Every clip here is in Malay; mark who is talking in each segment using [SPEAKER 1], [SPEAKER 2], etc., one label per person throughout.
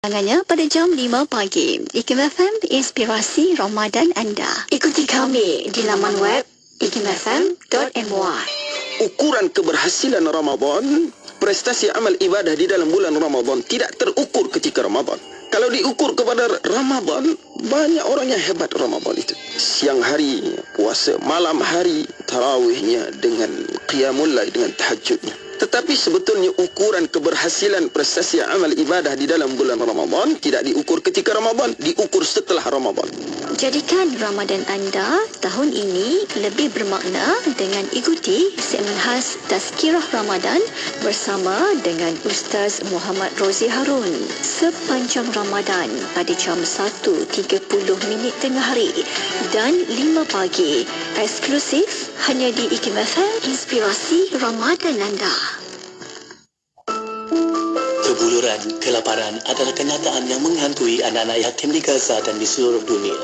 [SPEAKER 1] Tangannya pada jam 5 pagi. IKIM FM, inspirasi Ramadan anda. Ikuti kami di laman web ikimfm.my.
[SPEAKER 2] Ukuran keberhasilan Ramadan, prestasi amal ibadah di dalam bulan Ramadan tidak terukur ketika Ramadan. Kalau diukur kepada Ramadan, banyak orang yang hebat Ramadan itu. Siang hari puasa, malam hari tarawihnya dengan qiyamul lail, dengan tahajudnya. Tetapi sebetulnya ukuran keberhasilan prestasi amal ibadah di dalam bulan Ramadan tidak diukur ketika Ramadan, diukur setelah Ramadan.
[SPEAKER 1] Jadikan Ramadan anda tahun ini lebih bermakna dengan ikuti segmen khas Tazkirah Ramadan bersama dengan Ustaz Muhammad Rozi Harun sepanjang Ramadan pada jam 1.30 tengah hari dan 5 pagi, eksklusif hanya di IKIM FM, inspirasi Ramadan anda.
[SPEAKER 3] Kebuluran, kelaparan adalah kenyataan yang menghantui anak-anak yatim di Gaza dan di seluruh dunia.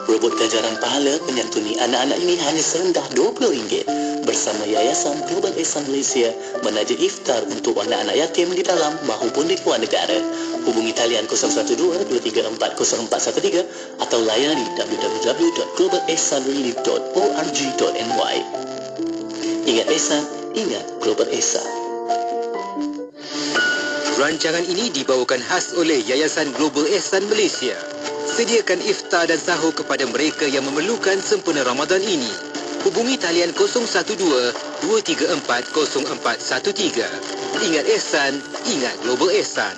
[SPEAKER 3] Robot ganjaran pahala menyantuni anak-anak ini hanya serendah RM20 bersama Yayasan Global Ihsan Malaysia menaja iftar untuk anak-anak yatim di dalam maupun di luar negara. Hubungi talian 012-234-0413 atau layari www.globalihsanrelief.org.my. Ingat Ihsan, ingat Global Ihsan.
[SPEAKER 4] Rancangan ini dibawakan khas oleh Yayasan Global Ihsan Malaysia. Sediakan iftar dan sahur kepada mereka yang memerlukan sempena Ramadan ini. Hubungi talian 012-234-0413. Ingat Ihsan, ingat Global Ihsan.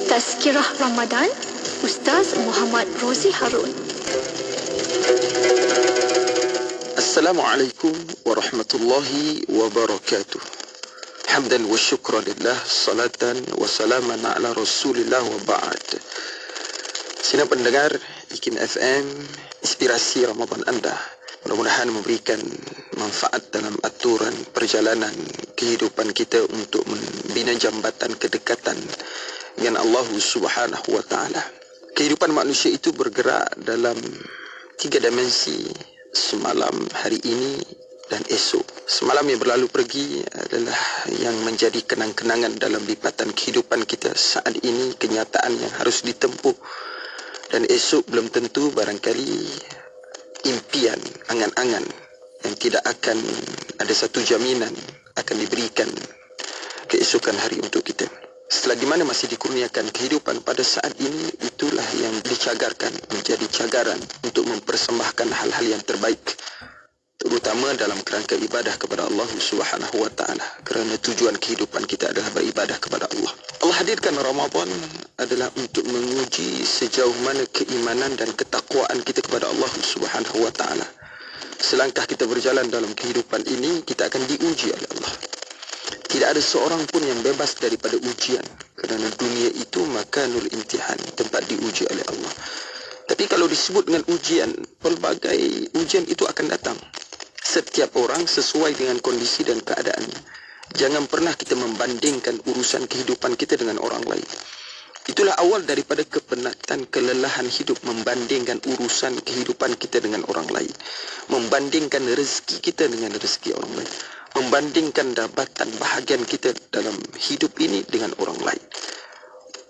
[SPEAKER 1] Tazkirah Ramadan, Ustaz Muhammad Rozi Harun.
[SPEAKER 2] Assalamualaikum warahmatullahi wabarakatuh. Hamdan wa syukran lillah, salatan wa salaman ala rasulillah wa ba'd. Sina pendengar IKIM FM, inspirasi Ramadan anda mudah-mudahan memberikan manfaat dalam aturan perjalanan kehidupan kita untuk membina jambatan kedekatan dengan Allah Subhanahu wa taala. Kehidupan manusia itu bergerak dalam 3 dimensi: semalam, hari ini dan esok. Semalam yang berlalu pergi adalah yang menjadi kenang-kenangan dalam lipatan kehidupan kita saat ini, kenyataan yang harus ditempuh. Dan esok belum tentu, barangkali impian, angan-angan yang tidak akan ada satu jaminan akan diberikan keesokan hari untuk kita. Setelah di mana masih dikurniakan kehidupan pada saat ini, itulah yang dicagarkan menjadi cagaran untuk mempersembahkan hal-hal yang terbaik, terutama dalam kerangka ibadah kepada Allah Subhanahu wa taala, kerana tujuan kehidupan kita adalah beribadah kepada Allah. Allah hadirkan Ramadan adalah untuk menguji sejauh mana keimanan dan ketakwaan kita kepada Allah Subhanahu wa taala. Selangkah kita berjalan dalam kehidupan ini, kita akan diuji oleh Allah. Tidak ada seorang pun yang bebas daripada ujian, kerana dunia itu makanul imtihan, tempat diuji oleh Allah. Tapi kalau disebut dengan ujian, pelbagai ujian itu akan datang. Setiap orang sesuai dengan kondisi dan keadaannya. Jangan pernah kita membandingkan urusan kehidupan kita dengan orang lain. Itulah awal daripada kepenatan, kelelahan hidup, membandingkan urusan kehidupan kita dengan orang lain. Membandingkan rezeki kita dengan rezeki orang lain. Membandingkan dapatan bahagian kita dalam hidup ini dengan orang lain.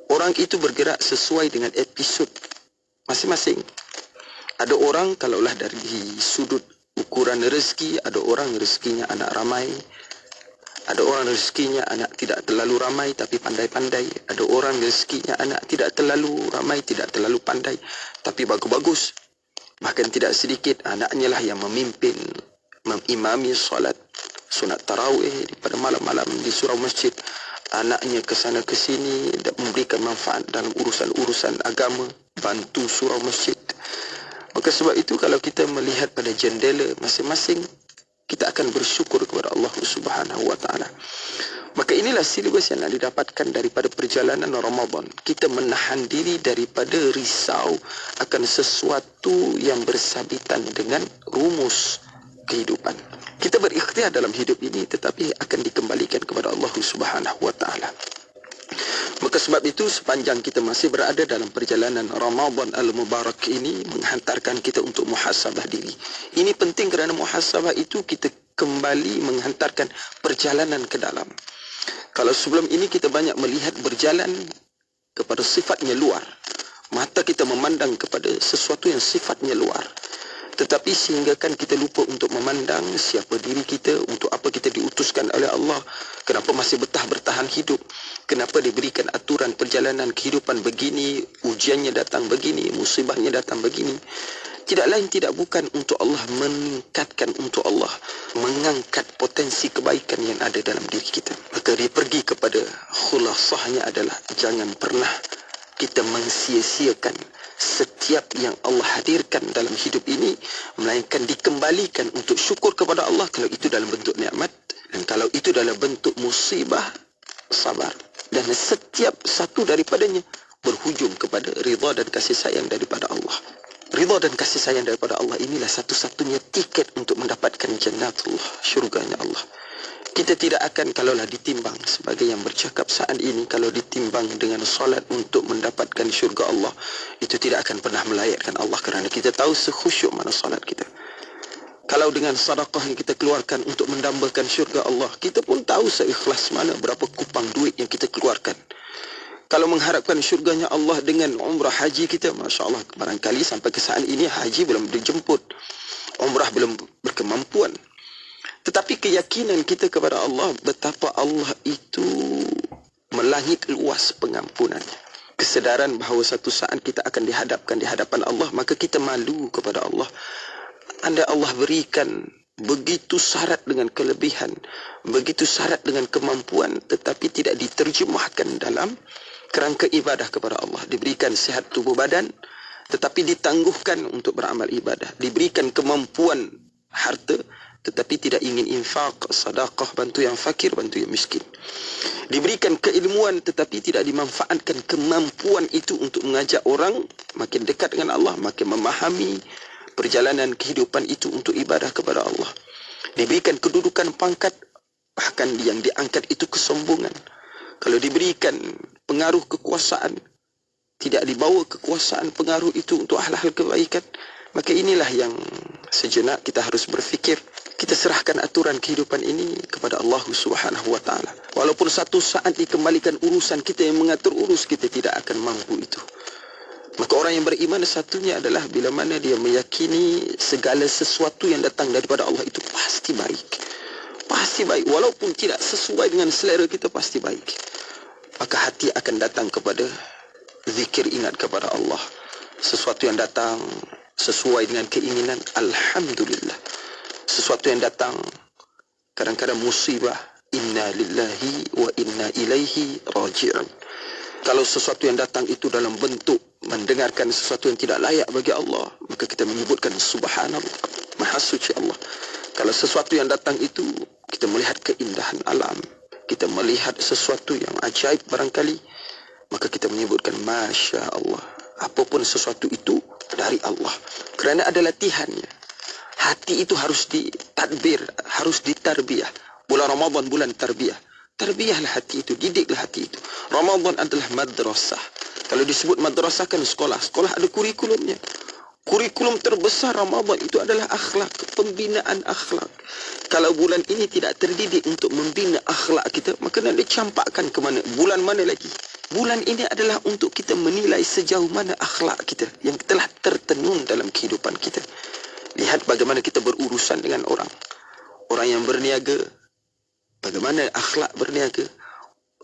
[SPEAKER 2] Orang itu bergerak sesuai dengan episod masing-masing. Ada orang kalaulah dari sudut ukuran rezeki, ada orang rezekinya anak ramai, ada orang rezekinya anak tidak terlalu ramai tapi pandai-pandai, ada orang rezekinya anak tidak terlalu ramai, tidak terlalu pandai tapi bagus-bagus. Bahkan tidak sedikit anaknya lah yang memimpin, mengimami sunat tarawih pada malam-malam di surau masjid. Anaknya ke sana ke sini dan memberikan manfaat dalam urusan-urusan agama, bantu surau masjid. Maka sebab itu kalau kita melihat pada jendela masing-masing, kita akan bersyukur kepada Allah Subhanahu wa taala. Maka inilah silibus yang didapatkan daripada perjalanan Ramadan. Kita menahan diri daripada risau akan sesuatu yang bersabitan dengan rumus kehidupan. Kita berikhtiar dalam hidup ini, tetapi akan dikembalikan kepada Allah Subhanahu wa taala. Maka sebab itu sepanjang kita masih berada dalam perjalanan Ramadan Al-Mubarak ini, menghantarkan kita untuk muhasabah diri. Ini penting kerana muhasabah itu kita kembali menghantarkan perjalanan ke dalam. Kalau sebelum ini kita banyak melihat berjalan kepada sifatnya luar, mata kita memandang kepada sesuatu yang sifatnya luar, tetapi sehinggakan kita lupa untuk memandang siapa diri kita, untuk apa kita diutuskan oleh Allah, kenapa masih bertahan hidup, kenapa diberikan aturan perjalanan kehidupan begini, ujiannya datang begini, musibahnya datang begini. Tidak lain tidak bukan untuk Allah meningkatkan, untuk Allah mengangkat potensi kebaikan yang ada dalam diri kita. Maka dia pergi kepada khulasahnya adalah jangan pernah kita mensia-siakan setiap yang Allah hadirkan dalam hidup ini, melainkan dikembalikan untuk syukur kepada Allah kalau itu dalam bentuk nikmat, dan kalau itu dalam bentuk musibah, sabar. Dan setiap satu daripadanya berhujung kepada ridha dan kasih sayang daripada Allah. Ridha dan kasih sayang daripada Allah inilah satu-satunya tiket untuk mendapatkan jannatullah, syurganya Allah. Kita tidak akan, kalaulah ditimbang sebagai yang bercakap saat ini, kalau ditimbang dengan solat untuk mendapatkan syurga Allah, itu tidak akan pernah melayakkan Allah, kerana kita tahu sekhusyuk mana solat kita. Kalau dengan sedekah yang kita keluarkan untuk mendambakan syurga Allah, kita pun tahu seikhlas mana berapa kupang duit yang kita keluarkan. Kalau mengharapkan syurganya Allah dengan umrah haji kita, Masya Allah, barangkali sampai ke saat ini haji belum dijemput, umrah belum berkemampuan. Tetapi keyakinan kita kepada Allah, betapa Allah itu melangit luas pengampunannya. Kesedaran bahawa satu saat kita akan dihadapkan di hadapan Allah, maka kita malu kepada Allah. Anda Allah berikan begitu syarat dengan kelebihan, begitu syarat dengan kemampuan, tetapi tidak diterjemahkan dalam kerangka ibadah kepada Allah. Diberikan sihat tubuh badan, tetapi ditangguhkan untuk beramal ibadah. Diberikan kemampuan harta, tetapi tidak ingin infak, sedekah, bantu yang fakir, bantu yang miskin. Diberikan keilmuan, tetapi tidak dimanfaatkan kemampuan itu untuk mengajak orang makin dekat dengan Allah, makin memahami perjalanan kehidupan itu untuk ibadah kepada Allah. Diberikan kedudukan pangkat, bahkan yang diangkat itu kesombongan. Kalau diberikan pengaruh kekuasaan, tidak dibawa kekuasaan pengaruh itu untuk hal-hal kebaikan, maka inilah yang sejenak kita harus berfikir. Kita serahkan aturan kehidupan ini kepada Allah Subhanahu wa taala. Walaupun satu saat dikembalikan urusan kita, yang mengatur urus kita tidak akan mampu itu. Maka orang yang beriman satunya adalah bila mana dia meyakini segala sesuatu yang datang daripada Allah itu pasti baik. Pasti baik. Walaupun tidak sesuai dengan selera kita, pasti baik. Maka hati akan datang kepada zikir, ingat kepada Allah. Sesuatu yang datang sesuai dengan keinginan, alhamdulillah. Sesuatu yang datang kadang-kadang musibah, inna lillahi wa inna ilaihi raji'un. Kalau sesuatu yang datang itu dalam bentuk mendengarkan sesuatu yang tidak layak bagi Allah, maka kita menyebutkan subhanallah, maha suci Allah. Kalau sesuatu yang datang itu kita melihat keindahan alam, kita melihat sesuatu yang ajaib barangkali, maka kita menyebutkan masya Allah. Apapun sesuatu itu dari Allah, kerana ada latihannya. Hati itu harus ditadbir, harus ditarbiyah. Bulan Ramadan bulan tarbiyah. Tarbiyahlah hati itu, didiklah hati itu. Ramadan adalah madrasah. Kalau disebut madrasah kan sekolah. Sekolah ada kurikulumnya. Kurikulum terbesar Ramadan itu adalah akhlak, pembinaan akhlak. Kalau bulan ini tidak terdidik untuk membina akhlak kita, maka nak dicampakkan ke mana? Bulan mana lagi? Bulan ini adalah untuk kita menilai sejauh mana akhlak kita yang telah tertenun dalam kehidupan kita. Lihat bagaimana kita berurusan dengan orang. Orang yang berniaga, bagaimana akhlak berniaga.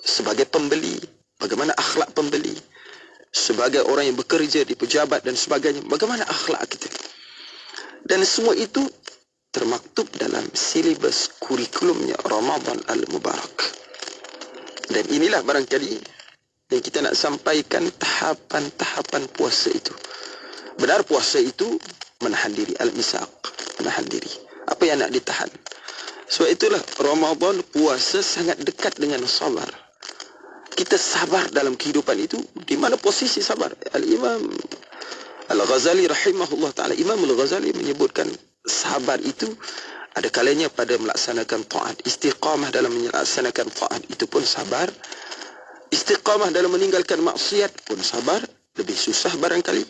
[SPEAKER 2] Sebagai pembeli, bagaimana akhlak pembeli. Sebagai orang yang bekerja di pejabat dan sebagainya, bagaimana akhlak kita. Dan semua itu termaktub dalam silibus kurikulumnya Ramadan Al-Mubarak. Dan inilah barangkali yang kita nak sampaikan, tahapan-tahapan puasa itu. Benar puasa itu menahan diri, al-misaq, menahan diri. Apa yang nak ditahan? Sebab itulah Ramadan, puasa sangat dekat dengan sabar. Kita sabar dalam kehidupan itu. Di mana posisi sabar? Al-Imam Al-Ghazali rahimahullah ta'ala, Imam Al-Ghazali menyebutkan sabar itu ada kalanya pada melaksanakan taat. Istiqamah dalam melaksanakan taat itu pun sabar. Istiqamah dalam meninggalkan maksiat pun sabar. Lebih susah barangkali.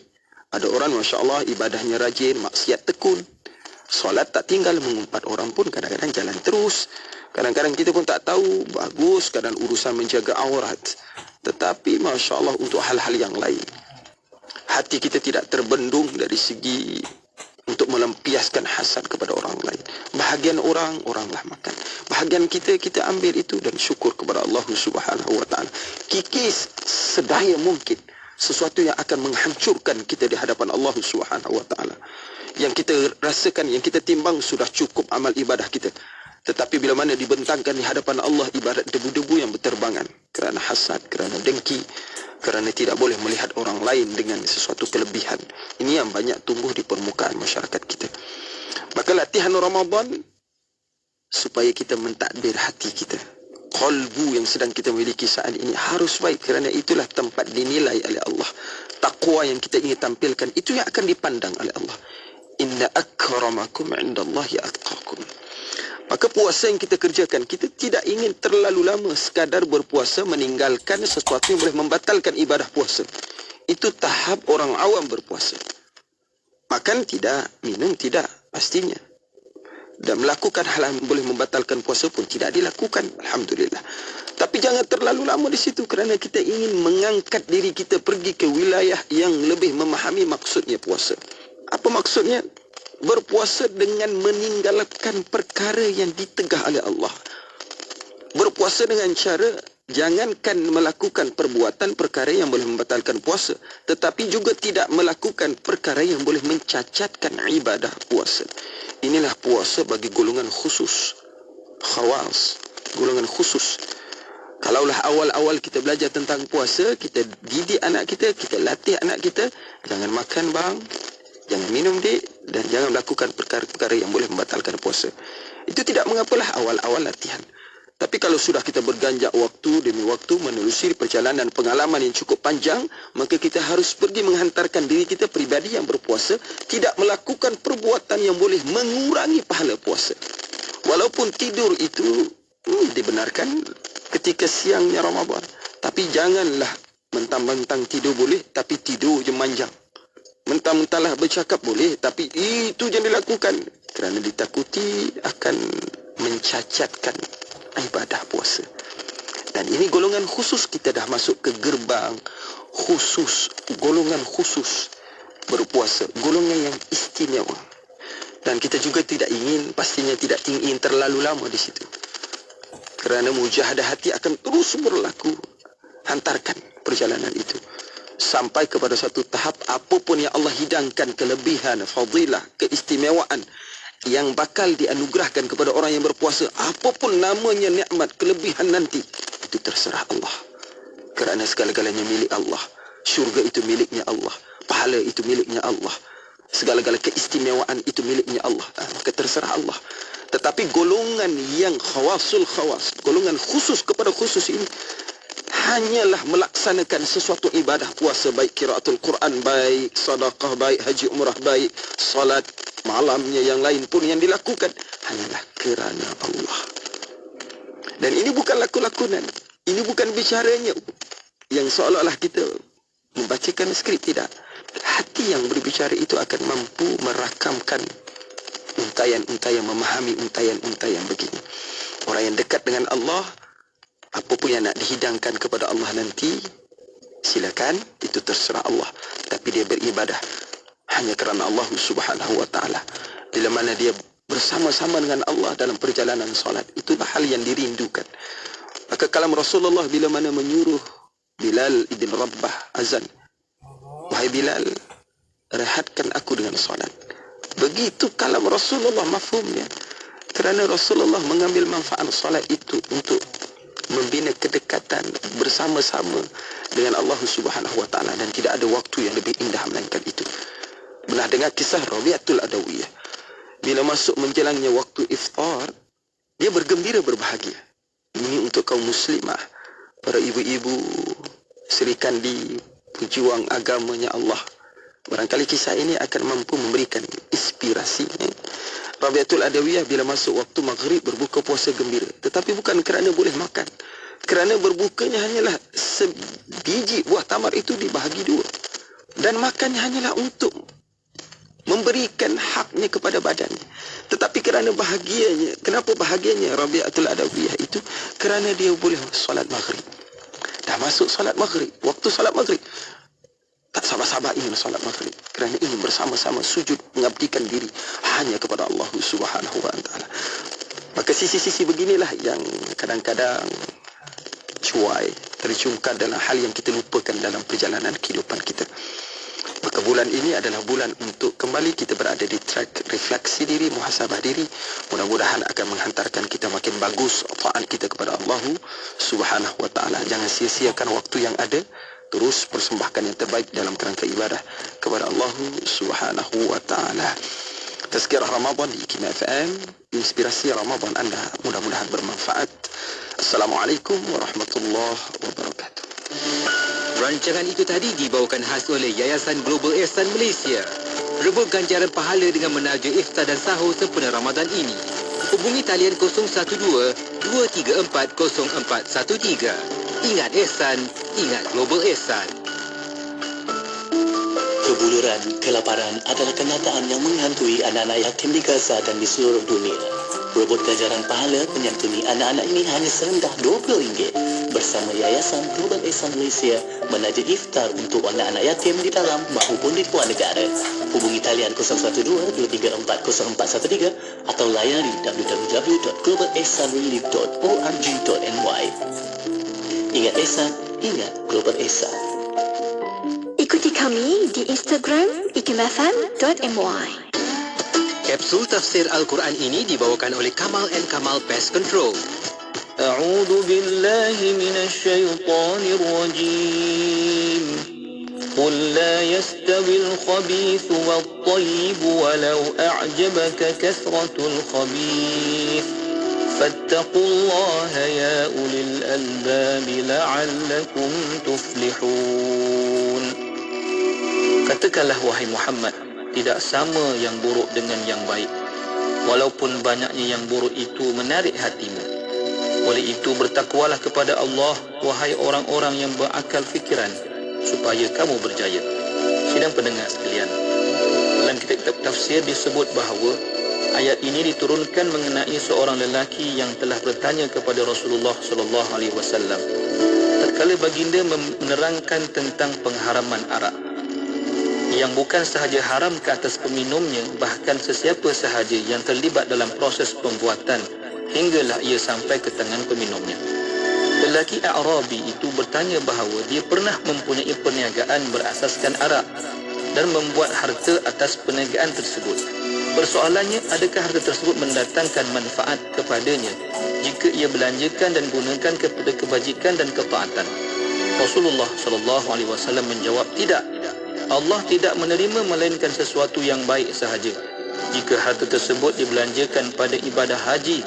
[SPEAKER 2] Ada orang Masya Allah ibadahnya rajin, maksiat tekun. Solat tak tinggal, mengumpat orang pun kadang-kadang jalan terus. Kadang-kadang kita pun tak tahu, bagus kadang urusan menjaga aurat. Tetapi Masya Allah untuk hal-hal yang lain, hati kita tidak terbendung dari segi untuk melampiaskan hasad kepada orang lain. Bahagian orang, oranglah makan. Bahagian kita, kita ambil itu dan syukur kepada Allah Subhanahu wa ta'ala. Kikis sedaya mungkin sesuatu yang akan menghancurkan kita di hadapan Allah Subhanahu wa ta'ala. Yang kita rasakan, yang kita timbang sudah cukup amal ibadah kita. Tetapi bila mana dibentangkan di hadapan Allah ibarat debu-debu yang berterbangan kerana hasad, kerana dengki, kerana tidak boleh melihat orang lain dengan sesuatu kelebihan. Ini yang banyak tumbuh di permukaan masyarakat kita. Maka latihan Ramadan supaya kita mentadbir hati kita. Qalbu yang sedang kita miliki saat ini harus baik, kerana itulah tempat dinilai oleh Allah. Taqwa yang kita ingin tampilkan itu yang akan dipandang oleh Allah. Inna akramakum indallahi atqakum. Maka puasa yang kita kerjakan, kita tidak ingin terlalu lama sekadar berpuasa meninggalkan sesuatu yang boleh membatalkan ibadah puasa. Itu tahap orang awam berpuasa. Makan tidak, minum tidak, pastinya. Dan melakukan hal yang boleh membatalkan puasa pun tidak dilakukan, alhamdulillah. Tapi jangan terlalu lama di situ, kerana kita ingin mengangkat diri kita pergi ke wilayah yang lebih memahami maksudnya puasa. Apa maksudnya? Berpuasa dengan meninggalkan perkara yang ditegah oleh Allah. Berpuasa dengan cara jangankan melakukan perbuatan perkara yang boleh membatalkan puasa, tetapi juga tidak melakukan perkara yang boleh mencacatkan ibadah puasa. Inilah puasa bagi golongan khusus, khawas, golongan khusus. Kalaulah awal-awal kita belajar tentang puasa, kita didik anak kita, kita latih anak kita, jangan makan bang, jangan minum dik, dan jangan melakukan perkara-perkara yang boleh membatalkan puasa. Itu tidak mengapalah awal-awal latihan. Tapi kalau sudah kita berganjak waktu demi waktu menelusuri perjalanan pengalaman yang cukup panjang, maka kita harus pergi menghantarkan diri kita pribadi yang berpuasa tidak melakukan perbuatan yang boleh mengurangi pahala puasa. Walaupun tidur itu dibenarkan ketika siangnya Ramadan, tapi janganlah mentang-mentang tidur boleh tapi tidur je manjang. Mentang-mentanglah bercakap boleh, tapi itu yang dilakukan kerana ditakuti akan mencacatkan ibadah puasa. Dan ini golongan khusus, kita dah masuk ke gerbang khusus, golongan khusus berpuasa, golongan yang istimewa. Dan kita juga tidak ingin, pastinya tidak ingin terlalu lama di situ. Kerana mujahadah hati akan terus berlaku. Hantarkan perjalanan itu sampai kepada satu tahap apapun yang Allah hidangkan kelebihan, fadilah, keistimewaan yang bakal dianugerahkan kepada orang yang berpuasa, apapun namanya nikmat, kelebihan nanti, itu terserah Allah. Kerana segala-galanya milik Allah. Syurga itu miliknya Allah. Pahala itu miliknya Allah. Segala-gala keistimewaan itu miliknya Allah. Maka terserah Allah. Tetapi golongan yang khawasul khawas, golongan khusus kepada khusus ini, hanyalah melaksanakan sesuatu ibadah puasa, baik qiraatul Quran, baik sedekah, baik haji umrah, baik salat malamnya yang lain pun yang dilakukan hanyalah kerana Allah. Dan ini bukan laku-lakunan, ini bukan bicaranya yang seolah-olah kita membacakan skrip, tidak. Hati yang berbicara itu akan mampu merakamkan untayan-untayan, memahami untayan-untayan begini. Orang yang dekat dengan Allah, apapun yang nak dihidangkan kepada Allah nanti, silakan, itu terserah Allah. Tapi dia beribadah hanya kerana Allah Subhanahu wa ta'ala. Bila mana dia bersama-sama dengan Allah dalam perjalanan solat, itulah hal yang dirindukan. Maka kalam Rasulullah bila mana menyuruh Bilal ibn Rabah azan, wahai Bilal, rehatkan aku dengan solat. Begitu kalam Rasulullah mafhumnya. Kerana Rasulullah mengambil manfaat solat itu untuk membina kedekatan bersama-sama dengan Allah Subhanahu wa ta'ala, dan tidak ada waktu yang lebih indah melainkan itu. Pernah dengar kisah Rabi'atul Adawiyah. Bila masuk menjelangnya waktu iftar, dia bergembira, berbahagia. Ini untuk kaum muslimah, para ibu-ibu Sri Kandi, pejuang agamanya Allah. Barangkali kisah ini akan mampu memberikan inspirasi. Rabi'atul Adawiyah bila masuk waktu maghrib berbuka puasa gembira. Tetapi bukan kerana boleh makan. Kerana berbukanya hanyalah sebiji buah tamar itu dibahagi dua. Dan makannya hanyalah untuk memberikan haknya kepada badannya. Tetapi kerana bahagianya, kenapa bahagianya Rabi'atul Adawiyah itu? Kerana dia boleh solat maghrib. Dah masuk solat maghrib, waktu solat maghrib, tak sabar-sabar ingin solat maghrib, kerana ingin bersama-sama sujud mengabdikan diri hanya kepada Allah Subhanahu wa taala. Maka sisi-sisi beginilah yang kadang-kadang cuai terjungkal dalam hal yang kita lupakan dalam perjalanan kehidupan kita. Maka bulan ini adalah bulan untuk kembali kita berada di track refleksi diri, muhasabah diri. Mudah-mudahan akan menghantarkan kita makin bagus taat kita kepada Allah Subhanahu wa taala. Jangan sia-siakan waktu yang ada. Terus persembahkan yang terbaik dalam kerangka ibadah kepada Allah Subhanahu wa taala. Tazkirah Ramadan di IKIM FM, inspirasi Ramadan anda mudah-mudahan bermanfaat. Assalamualaikum warahmatullahi wabarakatuh.
[SPEAKER 4] Rancangan itu tadi dibawakan khas oleh Yayasan Global Ihsan Malaysia. Rebut ganjaran pahala dengan menaja iftar dan sahur sempena Ramadan ini. Hubungi talian 012-234-0413. Ingat Ihsan, ingat Global Ihsan.
[SPEAKER 3] Kebuluran, kelaparan adalah kenyataan yang menghantui anak-anak yatim di Gaza dan di seluruh dunia. Rebut ganjaran pahala menyantuni anak-anak ini hanya serendah RM20 bersama Yayasan Global Ihsan Malaysia menaja iftar untuk anak-anak yatim di dalam maupun di luar negara. Hubungi talian 012-234-0413 atau layari www.globalihsanrelief.org.my. Ingat Ihsan, ingat Global Ihsan.
[SPEAKER 1] Ikuti kami di Instagram ikimfm.my.
[SPEAKER 4] Kapsul tafsir Al-Quran ini dibawakan oleh Kamal & Kamal Pest Control.
[SPEAKER 5] أعوذ بالله من الشيطان الرجيم قل لا يستوي الخبيث والطيب ولو أعجبك كثرة الخبيث فاتقوا الله يا أولي الألباب لعلكم تفلحون. Katakanlah wahai Muhammad, tidak sama yang buruk dengan yang baik, walaupun banyaknya yang buruk itu menarik hatimu. Oleh itu bertakwalah kepada Allah, wahai orang-orang yang berakal fikiran, supaya kamu berjaya. Sidang pendengar sekalian, dalam kitab-kitab tafsir disebut bahawa ayat ini diturunkan mengenai seorang lelaki yang telah bertanya kepada Rasulullah sallallahu alaihi wasallam tatkala baginda menerangkan tentang pengharaman arak, yang bukan sahaja haram ke atas peminumnya, bahkan sesiapa sahaja yang terlibat dalam proses pembuatan hinggalah ia sampai ke tangan peminumnya. Lelaki A'rabi itu bertanya bahawa dia pernah mempunyai perniagaan berasaskan arak dan membuat harta atas perniagaan tersebut. Persoalannya, adakah harta tersebut mendatangkan manfaat kepadanya jika ia belanjakan dan gunakan kepada kebajikan dan ketaatan? Rasulullah sallallahu alaihi wasallam menjawab, tidak. Allah tidak menerima melainkan sesuatu yang baik sahaja. Jika harta tersebut dibelanjakan pada ibadah haji,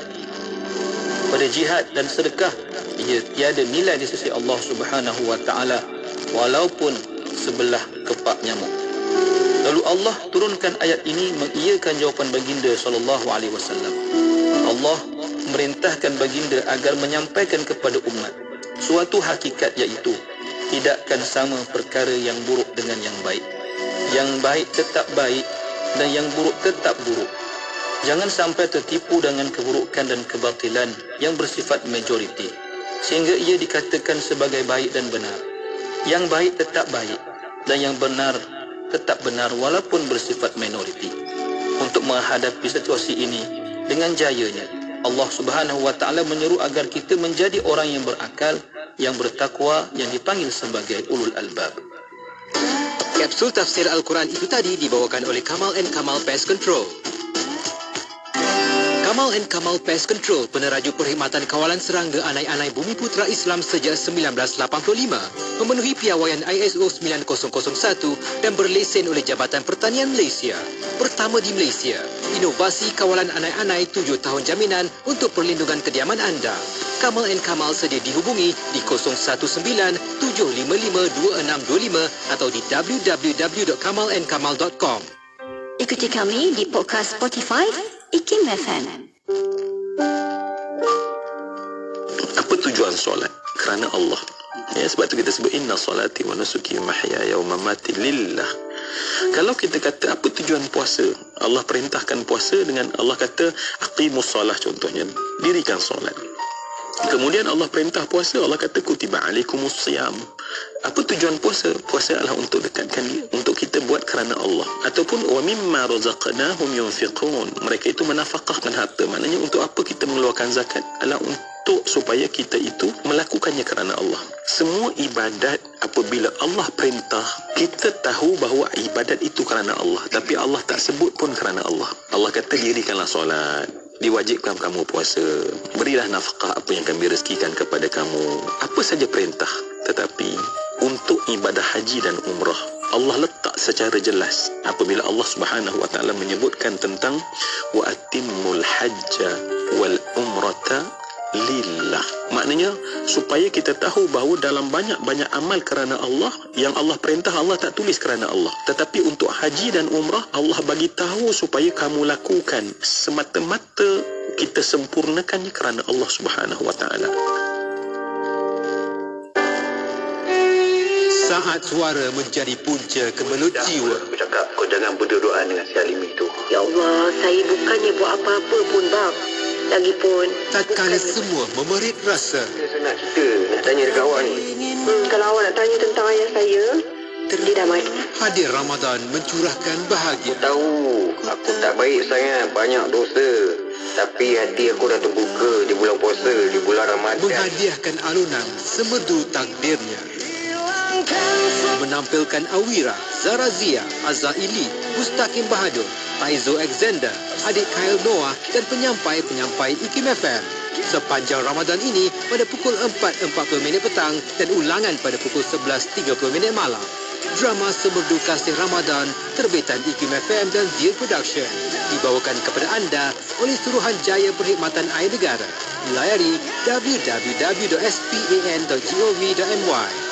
[SPEAKER 5] pada jihad dan sedekah, ia tiada nilai di sisi Allah Subhanahu wa taala walaupun sebelah kepak nyamuk. Lalu Allah turunkan ayat ini mengiyakan jawapan baginda sallallahu alaihi wasallam. Allah memerintahkan baginda agar menyampaikan kepada umat suatu hakikat, iaitu tidakkan sama perkara yang buruk dengan yang baik. Yang baik tetap baik dan yang buruk tetap buruk. Jangan sampai tertipu dengan keburukan dan kebatilan yang bersifat majoriti sehingga ia dikatakan sebagai baik dan benar. Yang baik tetap baik dan yang benar tetap benar walaupun bersifat minoriti. Untuk menghadapi situasi ini dengan jayanya, Allah Subhanahu wa taala menyeru agar kita menjadi orang yang berakal, yang bertakwa, yang dipanggil sebagai ulul albab.
[SPEAKER 4] Kapsul tafsir Al-Quran itu tadi dibawakan oleh Kamal & Kamal Pest Control. Kamal & Kamal Pest Control, peneraju perkhidmatan kawalan serangga anai-anai Bumi Putra Islam sejak 1985, memenuhi piawaian ISO 9001 dan berlesen oleh Jabatan Pertanian Malaysia. Pertama di Malaysia, inovasi kawalan anai-anai 7 tahun jaminan untuk perlindungan kediaman anda. Kamal & Kamal sedia dihubungi di 019-755-2625 atau di www.kamalandkamal.com.
[SPEAKER 1] Ikuti kami di podcast Spotify IKIM FM.
[SPEAKER 2] Apa tujuan solat? Kerana Allah. Ya, sebab tu kita sebut inna salati wa nusuki wa mahyaya wa mamati lillah.
[SPEAKER 6] Kalau kita kata apa tujuan puasa, Allah perintahkan puasa dengan Allah kata aqimus solah, contohnya dirikan solat. Kemudian Allah perintah puasa, Allah kata kutiba alaikumus siyam. Apa tujuan puasa? Puasa adalah untuk dekatkan untuk kita buat kerana Allah, ataupun wa mimma razaqnahum yunfiqun. Mereka itu menafkahkan harta. Maknanya untuk apa kita mengeluarkan zakat? Adalah untuk supaya kita itu melakukannya kerana Allah. Semua ibadat apabila Allah perintah, kita tahu bahawa ibadat itu kerana Allah, tapi Allah tak sebut pun kerana Allah. Allah kata dirikanlah solat, diwajibkan kamu puasa, berilah nafkah apa yang kami rezekikan kepada kamu. Apa saja perintah. Tetapi untuk ibadah haji dan umrah, Allah letak secara jelas apabila Allah Subhanahu wa taala menyebutkan tentang wa atimmul hajja wal umrata lillah. Maknanya supaya kita tahu bahawa dalam banyak-banyak amal kerana Allah, yang Allah perintah Allah tak tulis kerana Allah, tetapi untuk haji dan umrah Allah bagi tahu supaya kamu lakukan semata-mata kita sempurnakannya kerana Allah Subhanahu wa taala.
[SPEAKER 4] Saat suara menjadi punca kemelut jiwa.
[SPEAKER 3] Aku cakap kau jangan berdoa dengan si Halimi tu.
[SPEAKER 7] Ya Allah, saya bukannya buat apa-apa pun bang. Lagipun
[SPEAKER 4] Tatkala semua memerit rasa,
[SPEAKER 3] Saya nak cerita, nak tanya dekat awak ni.
[SPEAKER 7] kalau awak nak tanya tentang ayah saya, dia dah mati.
[SPEAKER 4] hadir Ramadan mencurahkan bahagia.
[SPEAKER 3] Tahu, aku tak baik sangat, banyak dosa. Tapi hati aku dah terbuka di bulan puasa, di bulan Ramadan.
[SPEAKER 4] Menghadiahkan alunan semerdu takdirnya. Menampilkan Awira, Zara Zia, Azaili, Mustaqim Bahadur, Taizo Alexander, adik Khail Noah dan penyampai-penyampai IKIM FM. Sepanjang Ramadan ini pada pukul 4.40 petang dan ulangan pada pukul 11.30 malam. Drama Semerdu Kasih Ramadan terbitan IKIM FM dan Zir Production dibawakan kepada anda oleh Suruhanjaya Perkhidmatan Air Negara. Layari www.span.gov.my.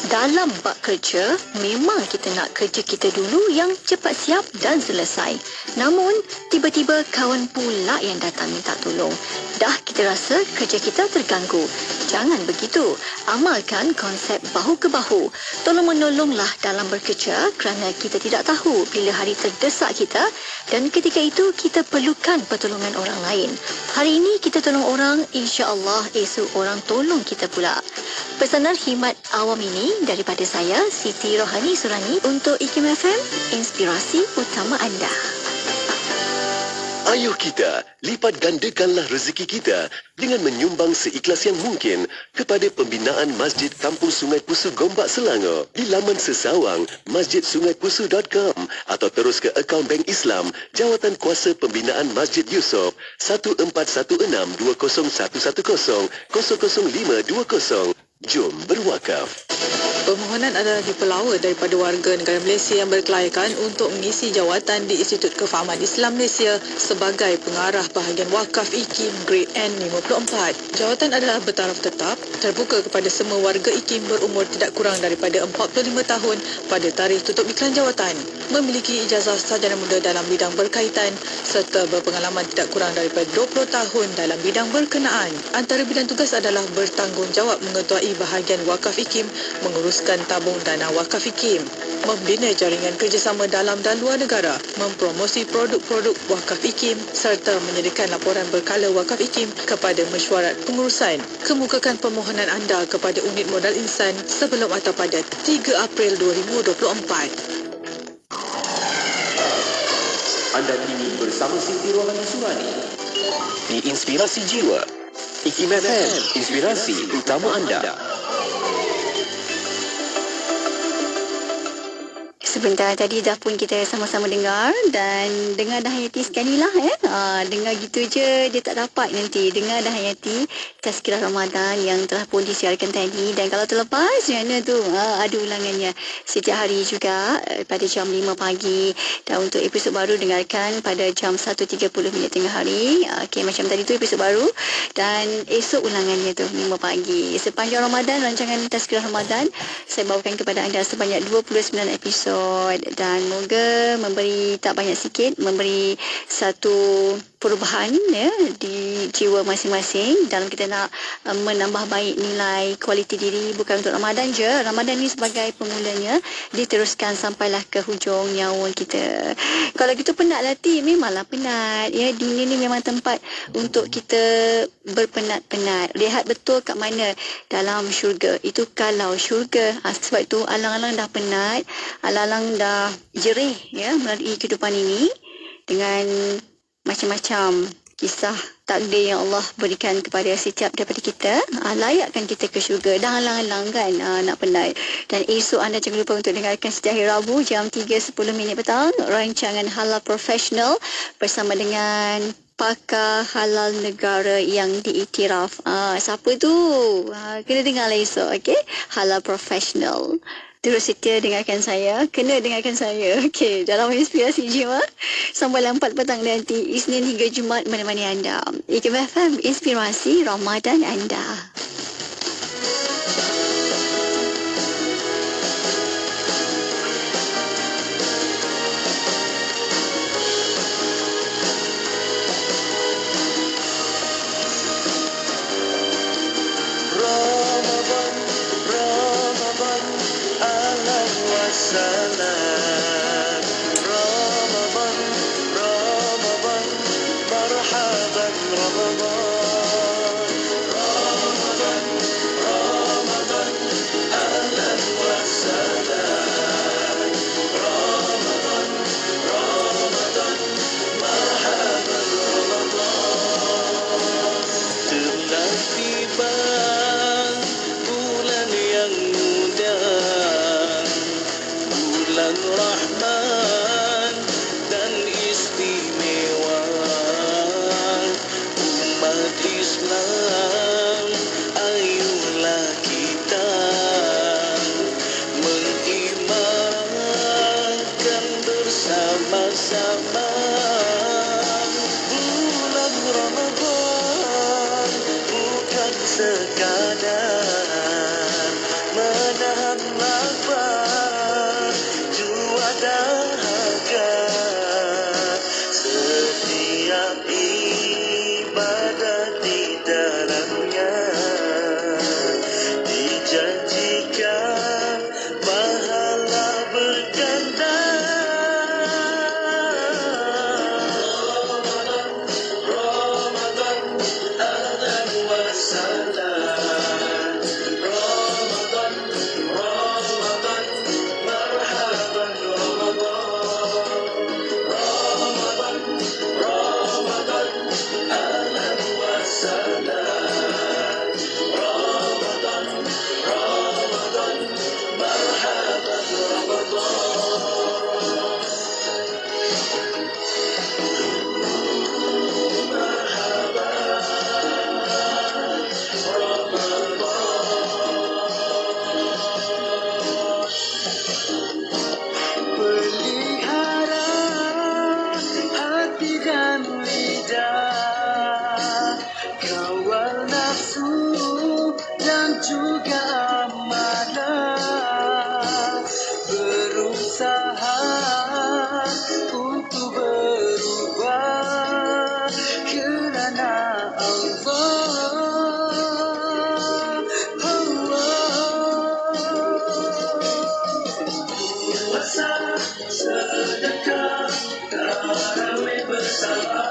[SPEAKER 1] Dalam bab kerja, memang kita nak kerja kita dulu yang cepat siap dan selesai. Namun, tiba-tiba kawan pula yang datang minta tolong. Dah kita rasa kerja kita terganggu. Jangan begitu. Amalkan konsep bahu ke bahu. Tolong-menolonglah dalam bekerja kerana kita tidak tahu bila hari terdesak kita dan ketika itu kita perlukan pertolongan orang lain. Hari ini kita tolong orang, insya-Allah esok orang tolong kita pula. Pesanan khidmat awam ini daripada saya, Siti Rohani Surani untuk IKIM FM, inspirasi utama anda.
[SPEAKER 8] Ayuh kita, lipat gandakanlah rezeki kita dengan menyumbang seikhlas yang mungkin kepada pembinaan Masjid Kampung Sungai Pusu Gombak Selangor di laman sesawang masjidsungaipusu.com atau terus ke akaun Bank Islam Jawatan Kuasa Pembinaan Masjid Yusof 1416-20110-00520. Jom berwakaf.
[SPEAKER 9] Permohonan adalah dipelawa daripada warga negara Malaysia yang berkelayakan untuk mengisi jawatan di Institut Kefahaman Islam Malaysia sebagai pengarah bahagian wakaf IKIM Grade N54. Jawatan adalah bertaraf tetap, terbuka kepada semua warga IKIM berumur tidak kurang daripada 45 tahun pada tarikh tutup iklan jawatan, memiliki ijazah sarjana muda dalam bidang berkaitan serta berpengalaman tidak kurang daripada 20 tahun dalam bidang berkenaan. Antara bidang tugas adalah bertanggungjawab mengetuai bahagian wakaf IKIM, menguruskan tabung dana wakaf IKIM, membina jaringan kerjasama dalam dan luar negara, mempromosi produk-produk wakaf IKIM serta menyediakan laporan berkala wakaf IKIM kepada mesyuarat pengurusan. Kemukakan permohonan anda kepada unit modal insan sebelum atau pada 3 April 2024.
[SPEAKER 8] Anda kini bersama Siti Rohani Surani di Inspirasi Jiwa. IKIM FM, inspirasi utama anda.
[SPEAKER 1] Sebentar tadi dah pun kita sama-sama dengar dan dengar dah hayati sekali lah dengar gitu je dia tak dapat nanti. Dengar dah hayati Tazkirah Ramadan yang telah pun disiarkan tadi, dan kalau terlepas mana tu ada ulangannya setiap hari juga pada jam 5 pagi, dan untuk episod baru dengarkan pada jam 1.30 tengah hari. Okey, macam tadi tu episod baru, dan esok ulangannya tu 5 pagi. Sepanjang Ramadan, rancangan Tazkirah Ramadan saya bawakan kepada anda sebanyak 29 episod, dan moga memberi tak banyak sikit, memberi satu perubahan jiwa masing-masing dalam kita nak menambah baik nilai kualiti diri, bukan untuk Ramadan je. Ramadan ni sebagai pemulanya, diteruskan sampailah ke hujung nyawa kita. Kalau gitu penat latih, memanglah penat. Ya, dunia ni memang tempat untuk kita berpenat-penat. Lihat betul kat mana dalam syurga. Itu kalau syurga. Sebab itu alang-alang dah penat, alang-alang dah jerih ya melalui kehidupan ini dengan macam-macam kisah takdir yang Allah berikan kepada setiap daripada kita, layakkan kita ke syurga. Dah alang-alang kan nak penat. Dan esok anda jangan lupa untuk dengarkan setiap hari Rabu jam 3.10 petang rancangan Halal Professional bersama dengan pakar halal negara yang diiktiraf. Siapa tu? Kena dengarlah esok, okey? Halal Professional. Terus setia dengarkan saya. Kena dengarkan saya. Okey, dalam inspirasi jiwa. Sampai 4 petang nanti, Isnin hingga Jumaat menemani anda. IKIM FM, inspirasi Ramadan anda.
[SPEAKER 10] Salam Ramadan, Ramadan, marhaban Ramadan, Ramadan, Ramadan, ahlan wa salam, Ramadan, Ramadan, marhaban Ramadan. Telah tiba bulan yang mulia, bulan Rahman dan istimewa, umat Islam, ayolah kita mengimarkan bersama-sama bulan Ramadan, bukan sekadar menahan lapar, jua dahaga. Setiap ibadat di dalamnya dijanjikan pahala berganda. Ramadan, ahlan wa salam, Ramadan, Ramadan, marhaban Ramadan, Ramadan, Ramadan, ahlan wa salam, Ramadan, Ramadan, marhaban Ramadan. Pelihara hati dan lidah, kawal nafsu dan juga amanah, berusaha untuk berubah kerana Allah. Puasa, sedekah, tarawih bersama,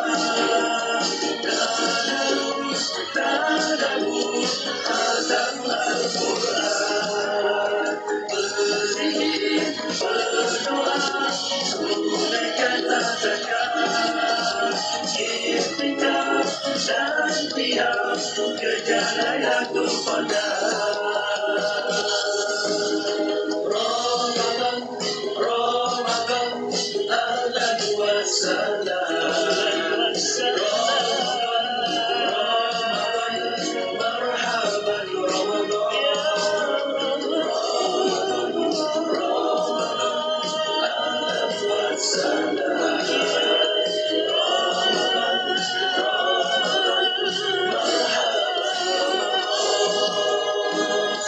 [SPEAKER 10] tadabbur azam Al-Quran, berzikir, berdoa, tunaikanlah zakat, ikhtikaf dan qiyam, kejar Lailatul Qadar. Ramadan, Ramadan, ahlan wa salam, Ramadan, marhaban Ramadan, Ramadan, ahlan wa salam, Ramadan, Ramadan, marhaban Ramadan.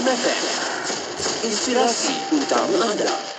[SPEAKER 8] Azim FM. Inspirasi utama anda.